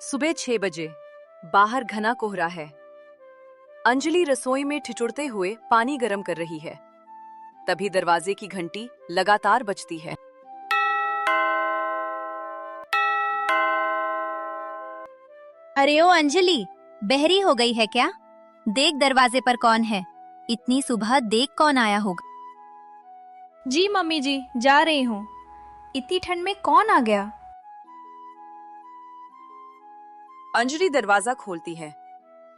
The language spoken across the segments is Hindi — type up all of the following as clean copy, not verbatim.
सुबह 6 बजे बाहर घना कोहरा है। अंजलि रसोई में ठिठुरते हुए पानी गर्म कर रही है। तभी दरवाजे की घंटी लगातार बजती है। अरे ओ अंजलि, बहरी हो गई है क्या? देख दरवाजे पर कौन है। इतनी सुबह देख कौन आया होगा। जी मम्मी जी, जा रही हूँ। इतनी ठंड में कौन आ गया? अंजलि दरवाजा खोलती है।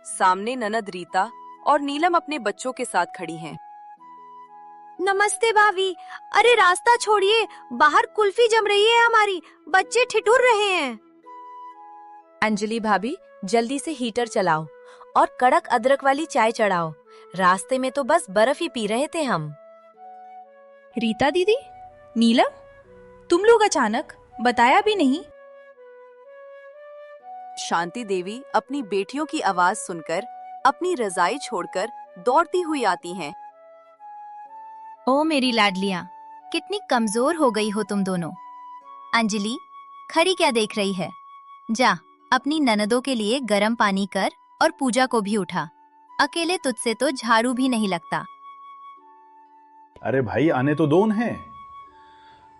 सामने ननद रीता और नीलम अपने बच्चों के साथ खड़ी हैं। नमस्ते भाभी। अरे रास्ता छोड़िए, बाहर कुल्फी जम रही है हमारी, बच्चे ठिठुर रहे हैं। अंजलि भाभी, जल्दी से हीटर चलाओ और कड़क अदरक वाली चाय चढ़ाओ। रास्ते में तो बस बर्फ ही पी रहे थे हम। रीता दीदी, नीलम, तुम लोग अचानक बताया भी नहीं। शांति देवी अपनी बेटियों की आवाज सुनकर अपनी रजाई छोड़कर दौड़ती हुई आती हैं। ओ मेरी लाडलियां, कितनी कमजोर हो गई हो तुम दोनों। अंजलि, खड़ी क्या देख रही है? जा अपनी ननदों के लिए गर्म पानी कर और पूजा को भी उठा। अकेले तुझसे तो झाड़ू भी नहीं लगता। अरे भाई, आने तो दो उन्हें।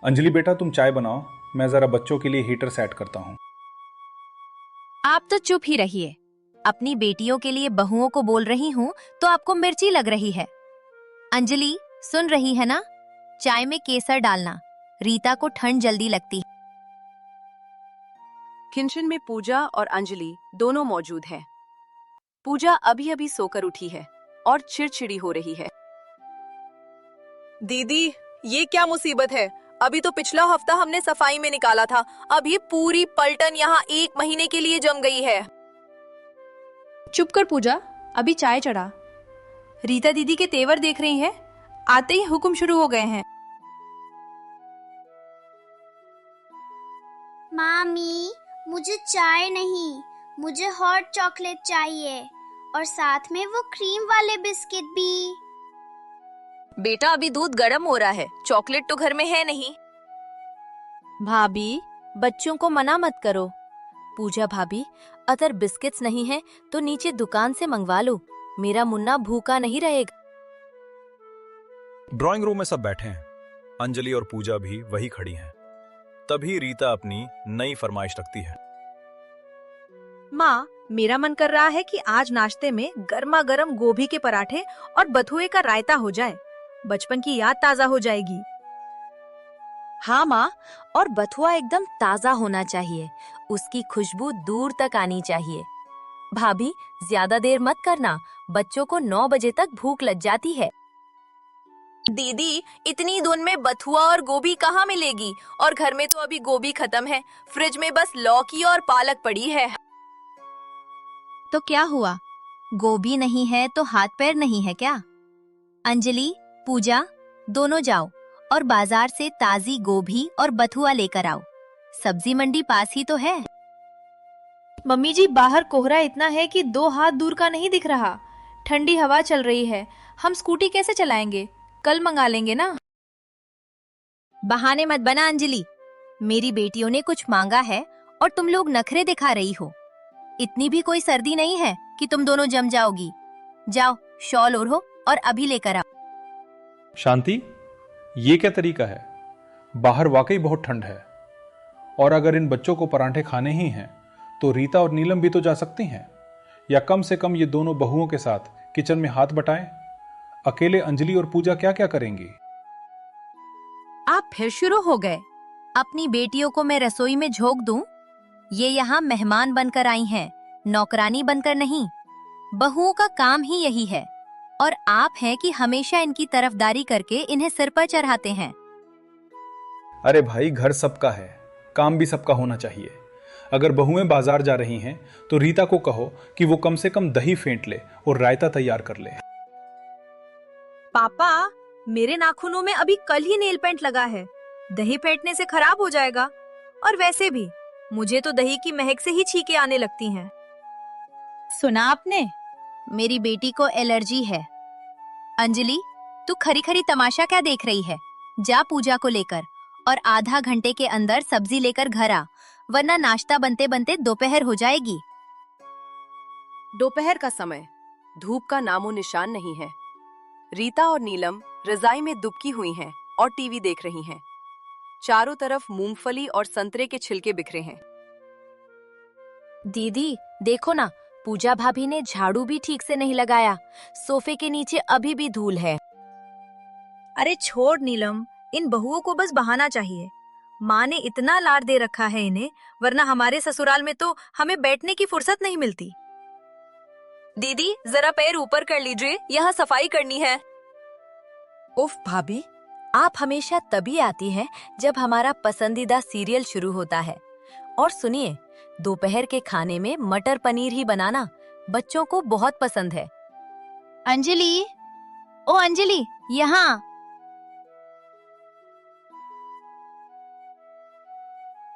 अंजलि बेटा, तुम चाय बनाओ, मैं जरा बच्चों के लिए हीटर सेट करता हूँ। आप तो चुप ही रहिए। अपनी बेटियों के लिए बहुओं को बोल रही हूँ तो आपको मिर्ची लग रही है। अंजलि, सुन रही है ना? चाय में केसर डालना, रीता को ठंड जल्दी लगती है। किचन में पूजा और अंजलि दोनों मौजूद हैं। पूजा अभी अभी सोकर उठी है और चिड़चिड़ी हो रही है। दीदी, ये क्या मुसीबत है? अभी तो पिछला हफ्ता हमने सफाई में निकाला था, अब ये पूरी पलटन यहाँ 1 महीने के लिए जम गई है। चुप कर पूजा, अभी चाय चढ़ा। रीता दीदी के तेवर देख रही है, आते ही हुक्म शुरू हो गए हैं। मामी, मुझे चाय नहीं, मुझे हॉट चॉकलेट चाहिए और साथ में वो क्रीम वाले बिस्किट भी। बेटा, अभी दूध गर्म हो रहा है, चॉकलेट तो घर में है नहीं। भाभी, बच्चों को मना मत करो। पूजा भाभी, अगर बिस्किट्स नहीं है तो नीचे दुकान से मंगवा लो। मेरा मुन्ना भूखा नहीं रहेगा। ड्राइंग रूम में सब बैठे हैं। अंजलि और पूजा भी वही खड़ी हैं। तभी रीता अपनी नई फरमाइश रखती है। माँ, मेरा मन कर रहा है कि आज नाश्ते में गर्मा गर्म गोभी के पराठे और बथुए का रायता हो जाए। बचपन की याद ताजा हो जाएगी। हाँ माँ, और बथुआ एकदम ताजा होना चाहिए। उसकी खुशबू दूर तक आनी चाहिए। भाभी, ज्यादा देर मत करना, बच्चों को 9 बजे तक भूख लग जाती है। दीदी, इतनी धुंध में बथुआ और गोभी कहाँ मिलेगी? और घर में तो अभी गोभी खत्म है, फ्रिज में बस लौकी और पालक पड़ी है। तो क्या हुआ? गोभी नहीं है तो हाथ पैर नहीं है क्या? अंजलि, पूजा, दोनों जाओ और बाजार से ताजी गोभी और बथुआ लेकर आओ। सब्जी मंडी पास ही तो है। मम्मी जी, बाहर कोहरा इतना है कि 2 हाथ दूर का नहीं दिख रहा। ठंडी हवा चल रही है, हम स्कूटी कैसे चलाएंगे? कल मंगा लेंगे ना। बहाने मत बना अंजलि, मेरी बेटियों ने कुछ मांगा है और तुम लोग नखरे दिखा रही हो। इतनी भी कोई सर्दी नहीं है कि तुम दोनों जम जाओगी। जाओ शॉल ओढ़ो और अभी लेकर आओ। शांति, ये क्या तरीका है? बाहर वाकई बहुत ठंड है, और अगर इन बच्चों को पराठे खाने ही हैं तो रीता और नीलम भी तो जा सकती हैं, या कम से कम ये दोनों बहुओं के साथ किचन में हाथ बटाएं। अकेले अंजलि और पूजा क्या क्या करेंगी? आप फिर शुरू हो गए। अपनी बेटियों को मैं रसोई में झोंक दूं? ये यहाँ मेहमान बनकर आई हैं, नौकरानी बनकर नहीं। बहुओं का काम ही यही है, और आप हैं कि हमेशा इनकी तरफदारी करके इन्हें सिर पर चढ़ाते हैं। अरे भाई, घर सबका है, काम भी सबका होना चाहिए। अगर बहुएं बाजार जा रही हैं तो रीता को कहो कि वो कम से कम दही फेंट ले और रायता तैयार कर ले। पापा, मेरे नाखूनों में अभी कल ही नेल पेंट लगा है, दही फेंटने से खराब हो जाएगा। और वैसे भी मुझे तो दही की महक से ही छींके आने लगती हैं। सुना आपने? मेरी बेटी को एलर्जी है। अंजलि, तू खरी खरी तमाशा क्या देख रही है? जा पूजा को लेकर और आधा घंटे के अंदर सब्जी लेकर घर आ, वरना नाश्ता बनते बनते दोपहर हो जाएगी। दोपहर का समय, धूप का नामो निशान नहीं है। रीता और नीलम रजाई में दुबकी हुई हैं और टीवी देख रही हैं। चारों तरफ मूंगफली और संतरे के छिलके बिखरे हैं। दीदी देखो ना, पूजा भाभी ने झाड़ू भी ठीक से नहीं लगाया। सोफे के नीचे अभी भी धूल है। अरे छोड़ नीलम, इन बहुओं को बस बहाना चाहिए। माँ ने इतना लाड दे रखा है इन्हें, वरना हमारे ससुराल में तो हमें बैठने की फुर्सत नहीं मिलती। दीदी जरा पैर ऊपर कर लीजिए, यहाँ सफाई करनी है। उफ भाभी, आप हमेशा तभी आती हैं जब हमारा पसंदीदा सीरियल शुरू होता है। और सुनिए, दोपहर के खाने में मटर पनीर ही बनाना, बच्चों को बहुत पसंद है। अंजलि, ओ अंजलि, यहाँ।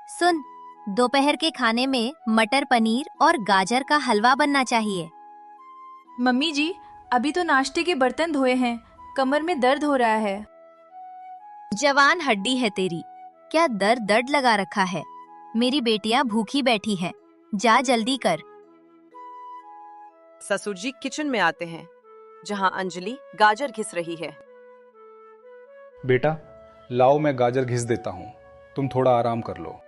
सुन, दोपहर के खाने में मटर पनीर और गाजर का हलवा बनना चाहिए। मम्मी जी, अभी तो नाश्ते के बर्तन धोए हैं, कमर में दर्द हो रहा है। जवान हड्डी है तेरी, क्या दर्द दर्द लगा रखा है। मेरी बेटियां भूखी बैठी है, जा जल्दी कर। ससुर जी किचन में आते हैं, जहां अंजलि गाजर घिस रही है। बेटा, लाओ मैं गाजर घिस देता हूँ, तुम थोड़ा आराम कर लो।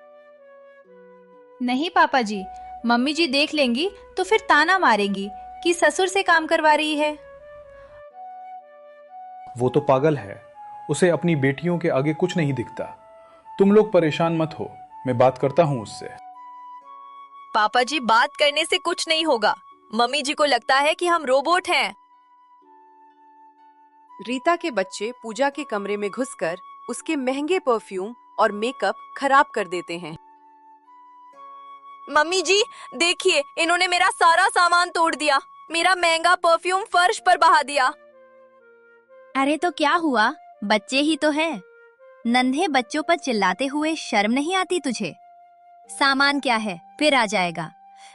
नहीं पापा जी, मम्मी जी देख लेंगी तो फिर ताना मारेंगी कि ससुर से काम करवा रही है। वो तो पागल है, उसे अपनी बेटियों के आगे कुछ नहीं दिखता। तुम लोग परेशान मत हो, मैं बात करता हूँ उससे। पापा जी, बात करने से कुछ नहीं होगा। मम्मी जी को लगता है कि हम रोबोट हैं। रीता के बच्चे पूजा के कमरे में घुसकर उसके महंगे परफ्यूम और मेकअप खराब कर देते हैं। मम्मी जी देखिए, इन्होंने मेरा सारा सामान तोड़ दिया। मेरा महंगा परफ्यूम फर्श पर बहा दिया। अरे तो क्या हुआ, बच्चे ही तो हैं। नन्हे बच्चों पर चिल्लाते हुए शर्म नहीं आती तुझे? सामान क्या है, फिर आ जाएगा।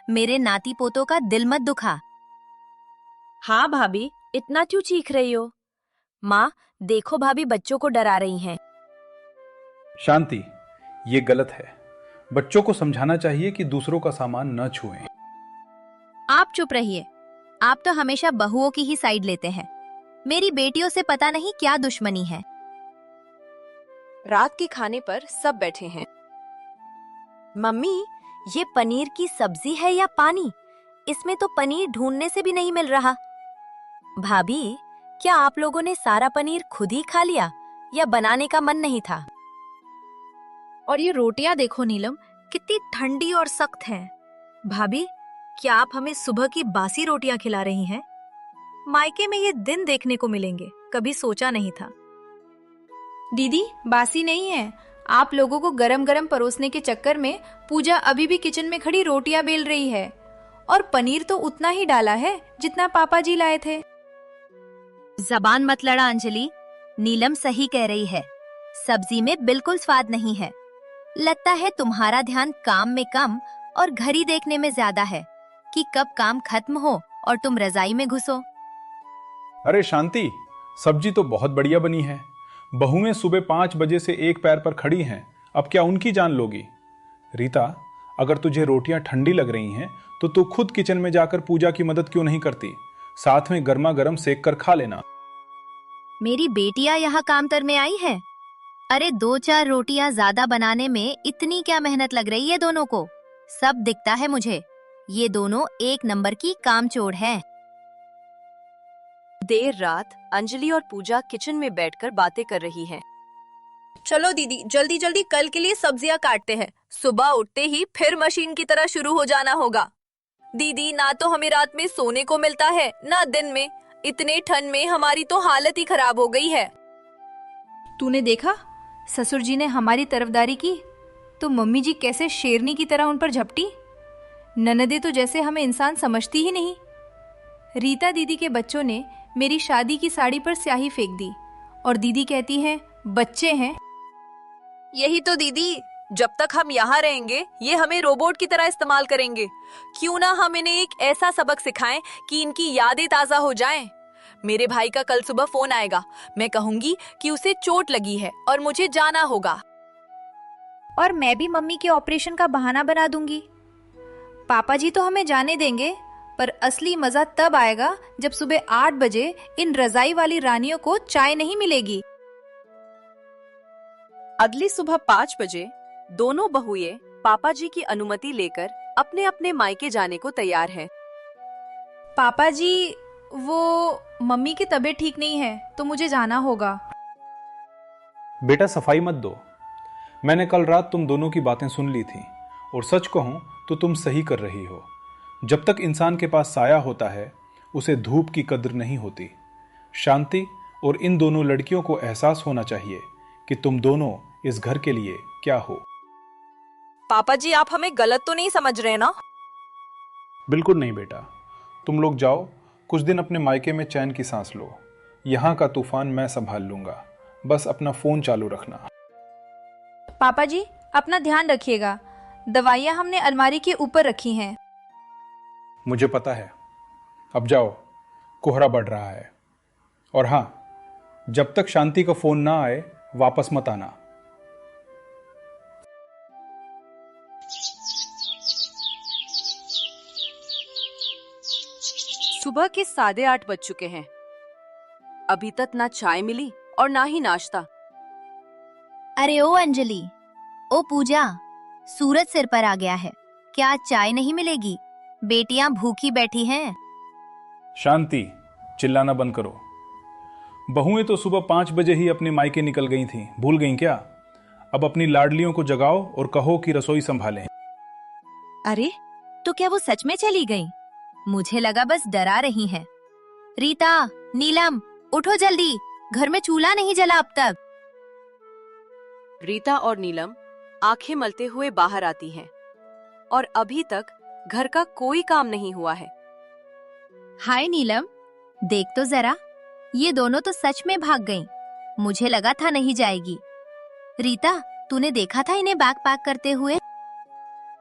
मेरे नाती पोतों का दिल मत दुखा। हाँ भाभी, इतना क्यों चीख रही हो? माँ देखो, भाभी बच्चों को डरा रही हैं। शांति, ये गलत है। बच्चों को समझाना चाहिए कि दूसरों का सामान न छुएं। आप चुप रहिए, आप तो हमेशा बहुओं की ही साइड लेते हैं। मेरी बेटियों से पता नहीं क्या दुश्मनी है। रात के खाने पर सब बैठे हैं। मम्मी, ये पनीर की सब्जी है या पानी? इसमें तो पनीर ढूंढने से भी नहीं मिल रहा। भाभी, क्या आप लोगों ने सारा पनीर खुद ही खा लिया या बनाने का मन नहीं था? और ये रोटियां देखो नीलम, कितनी ठंडी और सख्त हैं। भाभी, क्या आप हमें सुबह की बासी रोटियां खिला रही हैं? मायके में ये दिन देखने को मिलेंगे, कभी सोचा नहीं था। दीदी, बासी नहीं है। आप लोगों को गरम गरम परोसने के चक्कर में पूजा अभी भी किचन में खड़ी रोटियां बेल रही है। और पनीर तो उतना ही डाला है जितना पापा जी लाए थे। जबान मत लड़ा अंजलि, नीलम सही कह रही है। सब्जी में बिल्कुल स्वाद नहीं है। लगता है तुम्हारा ध्यान काम में कम और घड़ी देखने में ज्यादा है कि कब काम खत्म हो और तुम रजाई में घुसो। अरे शांति, सब्जी तो बहुत बढ़िया बनी है। बहुएं सुबह 5 बजे से एक पैर पर खड़ी हैं, अब क्या उनकी जान लोगी? रीता, अगर तुझे रोटियां ठंडी लग रही हैं तो तू खुद किचन में जाकर पूजा की मदद क्यों नहीं करती? साथ में गर्मा गर्म सेक कर खा लेना। मेरी बेटियां यहाँ काम करने आई है। अरे 2-4 रोटियां ज्यादा बनाने में इतनी क्या मेहनत लग रही है दोनों को? सब दिखता है मुझे। ये दोनों एक नंबर की कामचोर हैं। देर रात अंजलि और पूजा किचन में बैठकर बातें कर रही हैं। चलो दीदी, जल्दी जल्दी कल के लिए सब्जियां काटते हैं। सुबह उठते ही फिर मशीन की तरह शुरू हो जाना होगा। दीदी, ना तो हमें रात में सोने को मिलता है ना दिन में। इतने ठंड में हमारी तो हालत ही खराब हो गई है। तूने देखा, ससुर जी ने हमारी तरफदारी की तो मम्मी जी कैसे शेरनी की तरह उन पर झपटी। ननदे तो जैसे हमें इंसान समझती ही नहीं। रीता दीदी के बच्चों ने मेरी शादी की साड़ी पर स्याही फेंक दी और दीदी कहती है बच्चे हैं। यही तो दीदी, जब तक हम यहाँ रहेंगे ये हमें रोबोट की तरह इस्तेमाल करेंगे। क्यों ना हम इन्हें एक ऐसा सबक सिखाएं कि इनकी यादें ताजा हो जाएं। मेरे भाई का कल सुबह फोन आएगा। मैं कहूंगी कि उसे चोट लगी है और मुझे जाना होगा। और मैं भी मम्मी के ऑपरेशन का बहाना बना दूंगी। पापा जी तो हमें जाने देंगे, पर असली मजा तब आएगा जब सुबह 8 बजे इन रजाई वाली रानियों को चाय नहीं मिलेगी। अगली सुबह 5 बजे दोनों बहुएं पापा जी की अनुमति लेकर अपने अपने मायके जाने को तैयार हैं। पापा जी, वो मम्मी की तबीयत ठीक नहीं है तो मुझे जाना होगा। बेटा सफाई मत दो। मैंने कल रात तुम दोनों की बातें सुन ली थी और सच कहूं तो तुम सही कर रही हो। जब तक इंसान के पास साया होता है उसे धूप की कद्र नहीं होती। शांति और इन दोनों लड़कियों को एहसास होना चाहिए कि तुम दोनों इस घर के लिए क्या हो। पापा जी, आप हमें गलत तो नहीं समझ रहे ना? बिल्कुल नहीं बेटा, तुम लोग जाओ, कुछ दिन अपने मायके में चैन की सांस लो। यहाँ का तूफान मैं संभाल लूंगा, बस अपना फोन चालू रखना। पापा जी, अपना ध्यान रखिएगा। दवाइयाँ हमने अलमारी के ऊपर रखी हैं। मुझे पता है। अब जाओ, कोहरा बढ़ रहा है। और हाँ, जब तक शांति का फोन ना आए वापस मत आना। सुबह के 8:30 बज चुके हैं। अभी तक ना चाय मिली और ना ही नाश्ता। अरे ओ अंजलि, ओ पूजा, सूरज सिर पर आ गया है, क्या आज चाय नहीं मिलेगी? बेटियां भूखी बैठी हैं। शांति, चिल्लाना बंद करो। बहुएं तो सुबह 5 बजे ही अपने मायके निकल गई थीं, भूल गईं क्या? अब अपनी लाडलियों को जगाओ और कहो कि रसोई संभालें। अरे, तो क्या वो सच में चली गईं? मुझे लगा बस डरा रही हैं। रीता, नीलम, उठो जल्दी, घर में चूल्हा नहीं जला अब तक। रीता और नीलम आंखें मलते हुए बाहर आती हैं और अभी तक घर का कोई काम नहीं हुआ है। हाय नीलम, देख तो जरा, ये दोनों तो सच में भाग गईं। मुझे लगा था नहीं जाएगी। रीता, तूने देखा था इन्हें बैग पैक करते हुए?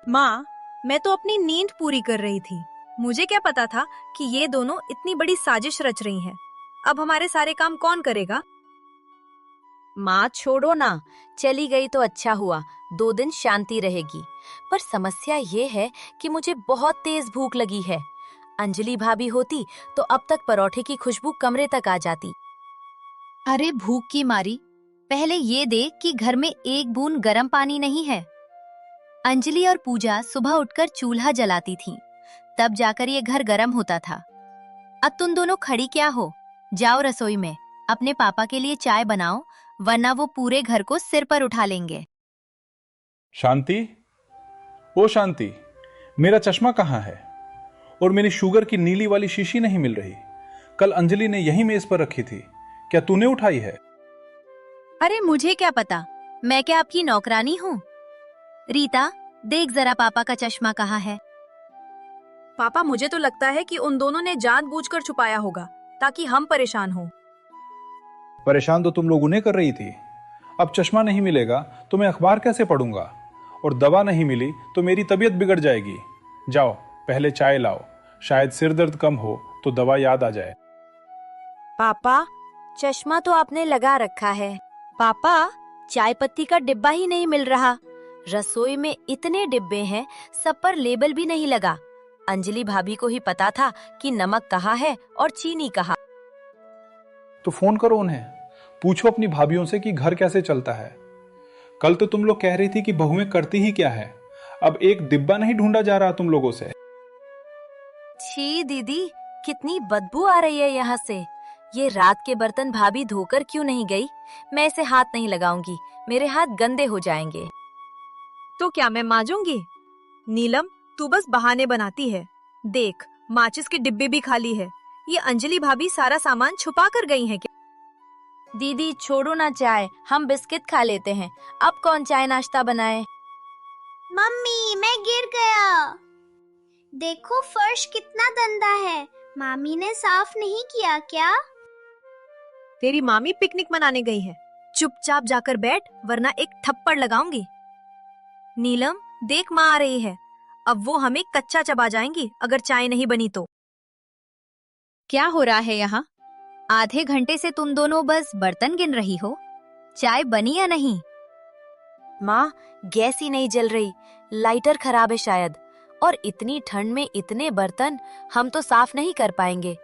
माँ, मैं तो अपनी नींद पूरी कर रही थी। मुझे क्या पता था कि ये दोनों इतनी बड़ी साजिश रच रही हैं। अब हमारे सारे काम कौन करेगा? माँ छोड़ो ना, चली गई तो अच्छा हुआ, 2 दिन शांति रहेगी। पर समस्या ये है कि मुझे बहुत तेज भूख लगी है। अंजलि भाभी होती तो अब तक परोठे की खुशबू कमरे तक आ जाती। अरे भूख की मारी, पहले ये देख कि घर में एक बूंद गर्म पानी नहीं है। अंजलि और पूजा सुबह उठकर चूल्हा जलाती थीं, तब जाकर ये घर गर्म होता था। अब तुम दोनों खड़ी क्या हो? जाओ रसोई में, अपने पापा के लिए चाय बनाओ, वरना वो पूरे घर को सिर पर उठा लेंगे। शांति, ओ शांति, मेरा चश्मा कहाँ है? और मेरी शुगर की नीली वाली शीशी नहीं मिल रही। कल अंजलि ने यही मेज पर रखी थी, क्या तूने उठाई है? अरे मुझे क्या पता, मैं क्या आपकी नौकरानी हूँ? रीता, देख जरा पापा का चश्मा कहाँ है। पापा, मुझे तो लगता है कि उन दोनों ने जानबूझकर छुपाया होगा ताकि हम परेशान हो। परेशान तो तुम लोग उन्हें कर रही थी। अब चश्मा नहीं मिलेगा तो मैं अखबार कैसे पढ़ूंगा? और दवा नहीं मिली तो मेरी तबीयत बिगड़ जाएगी। जाओ, पहले चाय लाओ, शायद सिर दर्द कम हो तो दवा याद आ जाए। पापा, चश्मा तो आपने लगा रखा है। पापा, चाय पत्ती का डिब्बा ही नहीं मिल रहा। रसोई में इतने डिब्बे हैं, सब पर लेबल भी नहीं लगा। अंजलि भाभी को ही पता था कि नमक कहाँ है और चीनी कहाँ। तो फोन करो उन्हें, पूछो अपनी भाभीयों से कि घर कैसे चलता है। कल तो तुम लोग कह रही थी कि बहुएं करती ही क्या है। अब एक डिब्बा नहीं ढूंढा जा रहा तुम लोगों से। छी दीदी, कितनी बदबू आ रही है यहाँ से। ये रात के बर्तन भाभी धोकर क्यों नहीं गई? मैं इसे हाथ नहीं लगाऊंगी, मेरे हाथ गंदे हो जाएंगे। तो क्या मैं मांजूंगी? नीलम, तू बस बहाने बनाती है। देख, माचिस के डिब्बे भी खाली है। ये अंजलि भाभी सारा सामान छुपा कर गई हैं क्या? दीदी छोड़ो ना चाय, हम बिस्किट खा लेते हैं। अब कौन चाय नाश्ता बनाए? मम्मी, मैं गिर गया। देखो फर्श कितना गंदा है। मामी ने साफ नहीं किया क्या? तेरी मामी पिकनिक मनाने गई है। चुपचाप जाकर बैठ, वरना एक थप्पड़ लगाऊंगी। नीलम, देख, माँ आ रही है। अब वो हमें कच्चा चबा जाएंगी अगर चाय नहीं बनी तो। क्या हो रहा है यहाँ? आधे घंटे से तुम दोनों बस बर्तन गिन रही हो, चाय बनी या नहीं? माँ, गैस ही नहीं जल रही, लाइटर खराब है शायद। और इतनी ठंड में इतने बर्तन हम तो साफ नहीं कर पाएंगे।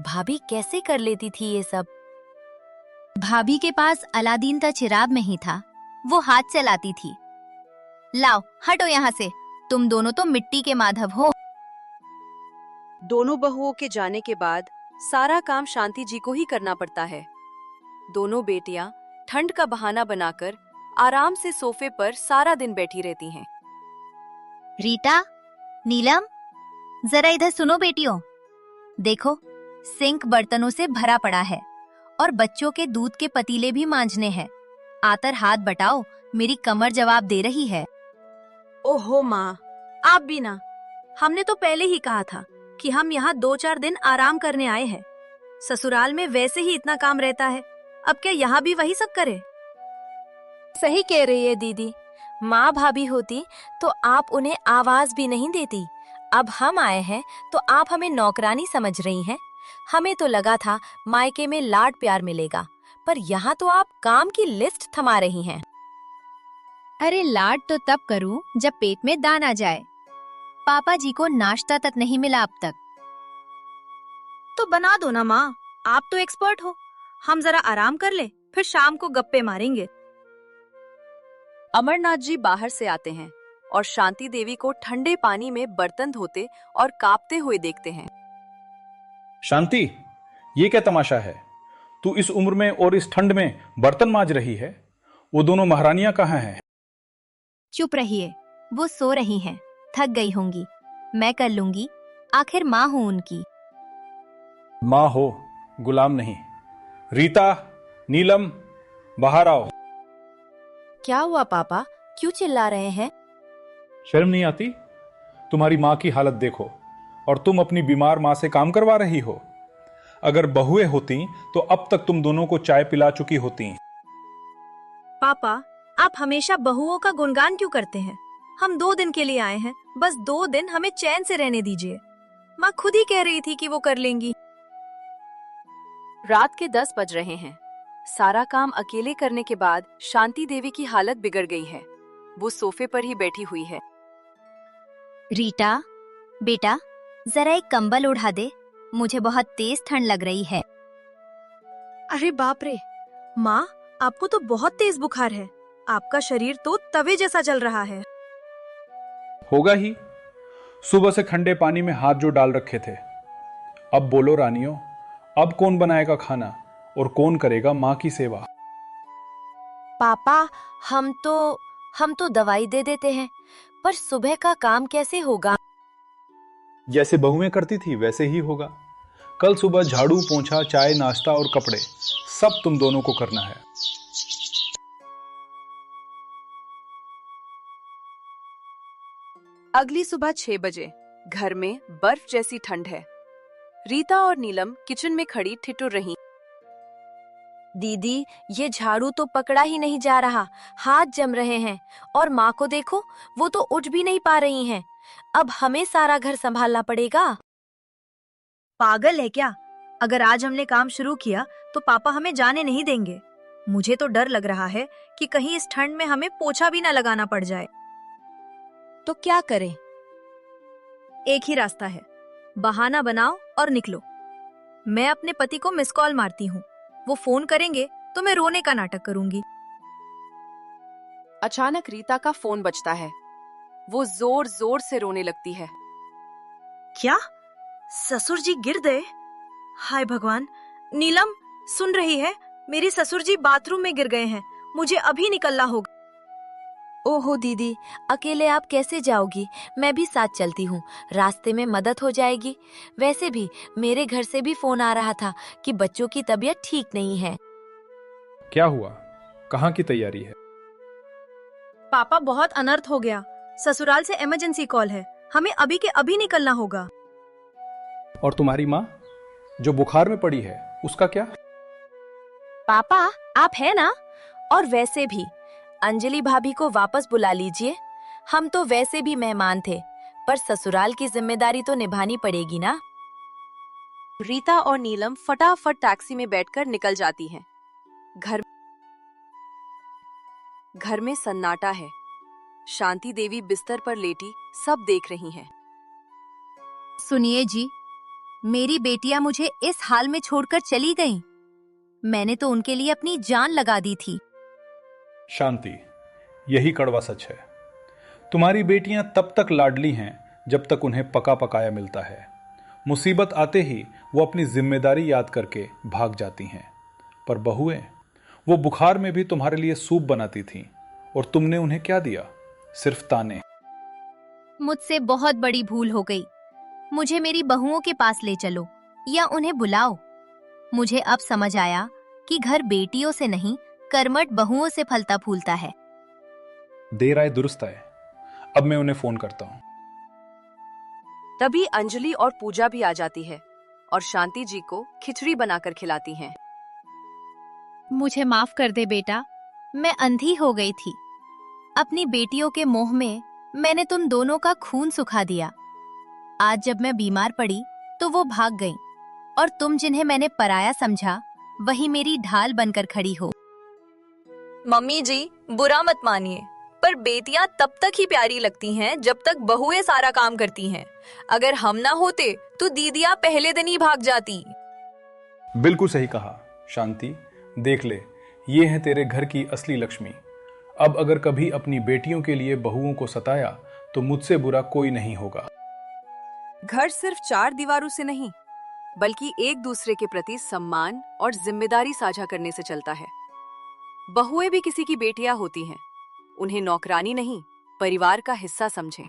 भाभी कैसे कर लेती थी ये सब? भाभी के पास अलादीन का चिराग नहीं था, वो हाथ चलाती थी। लाओ हटो यहाँ से, तुम दोनों तो मिट्टी के माधव हो। दोनों बहुओं के जाने के बाद सारा काम शांति जी को ही करना पड़ता है। दोनों बेटियां ठंड का बहाना बनाकर आराम से सोफे पर सारा दिन बैठी रहती हैं। रीता, नीलम, जरा इधर सुनो बेटियों। देखो, सिंक बर्तनों से भरा पड़ा है और बच्चों के दूध के पतीले भी मांजने हैं। आकर हाथ बटाओ, मेरी कमर जवाब दे रही है। ओहो माँ, आप भी ना। हमने तो पहले ही कहा था कि हम यहाँ 2-4 दिन आराम करने आए हैं। ससुराल में वैसे ही इतना काम रहता है, अब क्या यहाँ भी वही सब करे? सही कह रही है दीदी। माँ भाभी होती तो आप उन्हें आवाज भी नहीं देती। अब हम आए हैं तो आप हमें नौकरानी समझ रही हैं। हमें तो लगा था मायके में लाड प्यार मिलेगा, पर यहाँ तो आप काम की लिस्ट थमा रही हैं। अरे लाड तो तब करूं जब पेट में दाना जाए। पापा जी को नाश्ता तक नहीं मिला अब तक। तो बना दो ना माँ, आप तो एक्सपर्ट हो। हम जरा आराम कर ले, फिर शाम को गप्पे मारेंगे। अमरनाथ जी बाहर से आते हैं और शांति देवी को ठंडे पानी में बर्तन धोते और कांपते हुए देखते हैं। शांति, ये क्या तमाशा है? तू इस उम्र में और इस ठंड में बर्तन मांज रही है? वो दोनों महारानियां कहाँ हैं? चुप रहिए, वो सो रही हैं, थक गई होंगी। मैं कर लूंगी, आखिर माँ हूँ उनकी। माँ हो, गुलाम नहीं। रीता, नीलम, बाहर आओ। क्या हुआ पापा, क्यों चिल्ला रहे हैं? शर्म नहीं आती? तुम्हारी माँ की हालत देखो, और तुम अपनी बीमार माँ से काम करवा रही हो। अगर बहुएं होती तो अब तक तुम दोनों को चाय पिला चुकी होती। पापा, आप हमेशा बहुओं का गुणगान क्यों करते हैं? हम 2 दिन के लिए आए हैं, बस 2 दिन हमें चैन से रहने दीजिए। माँ खुद ही कह रही थी कि वो कर लेंगी। रात के 10 बज रहे हैं। सारा काम अकेले करने के बाद शांति देवी की हालत बिगड़ गई है। वो सोफे पर ही बैठी हुई है। रीटा, बेटा, जरा एक कंबल उड़ा दे, मुझे बहुत तेज ठंड लग रही है। अरे बाप रे, माँ, आपको तो बहुत तेज बुखार है। आपका शरीर तो तवे जैसा जल रहा है। होगा ही, सुबह से ठंडे पानी में हाथ जो डाल रखे थे। अब बोलो रानियों, अब कौन बनाएगा खाना और कौन करेगा माँ की सेवा? पापा, हम तो दवाई दे देते हैं, पर सुबह का काम कैसे होगा? जैसे बहुएं करती थी वैसे ही होगा। कल सुबह झाड़ू, पोंछा, चाय, नाश्ता और कपड़े सब तुम दोनों को करना है। अगली सुबह 6 बजे घर में बर्फ जैसी ठंड है। रीता और नीलम किचन में खड़ी ठिठुर रही। दीदी, ये झाड़ू तो पकड़ा ही नहीं जा रहा, हाथ जम रहे हैं। और माँ को देखो, वो तो उठ भी नहीं पा रही हैं। अब हमें सारा घर संभालना पड़ेगा। पागल है क्या? अगर आज हमने काम शुरू किया तो पापा हमें जाने नहीं देंगे। मुझे तो डर लग रहा है कि कहीं इस ठंड में हमें पोछा भी ना लगाना पड़ जाए। तो क्या करें? एक ही रास्ता है, बहाना बनाओ और निकलो। मैं अपने पति को मिस कॉल मारती हूँ, वो फोन करेंगे तो मैं रोने का नाटक करूंगी। अचानक रीता का फोन बजता है। वो जोर जोर से रोने लगती है। क्या? ससुर जी गिर गए? हाय भगवान! नीलम, सुन रही है? मेरे ससुर जी बाथरूम में गिर गए हैं, मुझे अभी निकलना होगा। ओहो दीदी, अकेले आप कैसे जाओगी? मैं भी साथ चलती हूँ, रास्ते में मदद हो जाएगी। वैसे भी मेरे घर से भी फोन आ रहा था कि बच्चों की तबीयत ठीक नहीं है। क्या हुआ? कहाँ की तैयारी है? पापा, बहुत अनर्थ हो गया। ससुराल से इमरजेंसी कॉल है, हमें अभी के अभी निकलना होगा। और तुम्हारी माँ जो बुखार में पड़ी है, उसका क्या? पापा, आप है ना? और वैसे भी अंजलि भाभी को वापस बुला लीजिए। हम तो वैसे भी मेहमान थे, पर ससुराल की जिम्मेदारी तो निभानी पड़ेगी ना। रीता और नीलम फटाफट टैक्सी में बैठकर निकल जाती हैं। घर में सन्नाटा है। शांति देवी बिस्तर पर लेटी सब देख रही हैं। सुनिए जी, मेरी बेटियां मुझे इस हाल में छोड़कर चली गईं। मैंने तो उनके लिए अपनी जान लगा दी थी। शांति, यही कड़वा सच है। तुम्हारी बेटियां तब तक लाडली हैं जब तक उन्हें पका पकाया मिलता है। मुसीबत आते ही वो अपनी जिम्मेदारी याद करके भाग जाती हैं। पर बहुएं, वो बुखार में भी तुम्हारे लिए सूप बनाती थीं और तुमने उन्हें क्या दिया? सिर्फ ताने। मुझसे बहुत बड़ी भूल हो गई। मुझे मेरी बहुओं के पास ले चलो या उन्हें बुलाओ। मुझे अब समझ आया कि घर बेटियों से नहीं, कर्मठ बहुओं से फलता फूलता है। देर आए दुरुस्त आए। अब मैं उन्हें फोन करता हूं। तभी अंजलि और पूजा भी आ जाती है और शांति जी को खिचड़ी बनाकर खिलाती हैं। मुझे माफ कर दे बेटा, मैं अंधी हो गई थी। अपनी बेटियों के मोह में मैंने तुम दोनों का खून सुखा दिया। आज जब मैं बीमार पड़ी तो वो भाग गईं और तुम जिन्हें मैंने पराया समझा वही मेरी ढाल बनकर खड़ी हो। मम्मी जी, बुरा मत मानिए, पर बेटियां तब तक ही प्यारी लगती हैं जब तक बहुएं सारा काम करती हैं। अगर हम ना होते तो दीदियां पहले दिन ही भाग जाती। बिल्कुल सही कहा शांति। देख ले, ये है तेरे घर की असली लक्ष्मी। अब अगर कभी अपनी बेटियों के लिए बहुओं को सताया तो मुझसे बुरा कोई नहीं होगा। घर सिर्फ चार दीवारों से नहीं, बल्कि एक दूसरे के प्रति सम्मान और जिम्मेदारी साझा करने से चलता है। बहुएं भी किसी की बेटियां होती हैं। उन्हें नौकरानी नहीं, परिवार का हिस्सा समझें।